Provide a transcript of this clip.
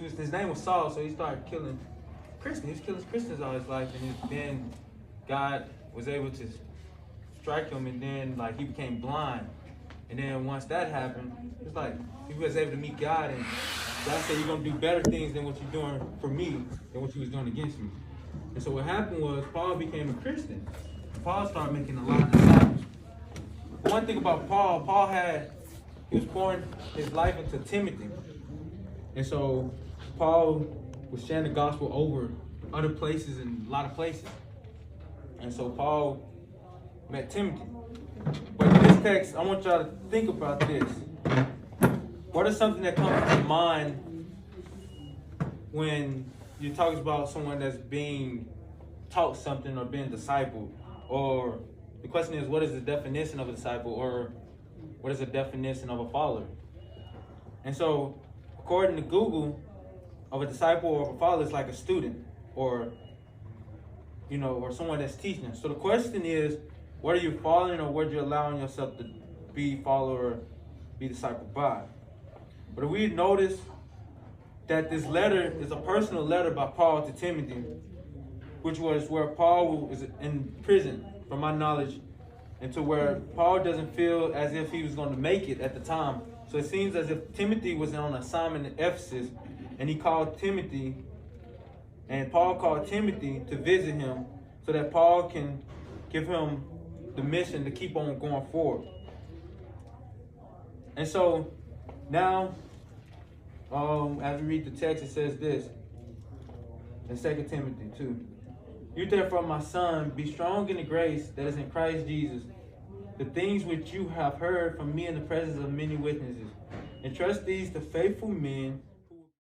his name was Saul, so he started killing Christians. He was killing Christians all his life, and then God was able to strike him, and then like he became blind. And then once that happened, it's like he was able to meet God, and God said, "You're gonna do better things than what you're doing for me, than what you was doing against me." And so what happened was Paul became a Christian. Paul started making a lot of disciples. But one thing about Paul he was pouring his life into Timothy. And so Paul was sharing the gospel over other places and a lot of places. And so Paul met Timothy. But in this text, I want y'all to think about this. What is something that comes to mind when you're talking about someone that's being taught something or being discipled? Or the question is, what is the definition of a disciple, or what is the definition of a follower? And so, according to Google, of a disciple or a follower is like a student, or or someone that's teaching. So the question is, what are you following, or what are you allowing yourself to be followed or be discipled by? But we notice that this letter is a personal letter by Paul to Timothy, which was where Paul was in prison, from my knowledge, and to where Paul doesn't feel as if he was going to make it at the time. So it seems as if Timothy was on assignment in Ephesus, and he called Timothy, and Paul called Timothy to visit him so that Paul can give him the mission to keep on going forward. And so now, as we read the text, it says this in 2 Timothy 2. You therefore, my son, be strong in the grace that is in Christ Jesus. The things which you have heard from me in the presence of many witnesses, entrust these to faithful men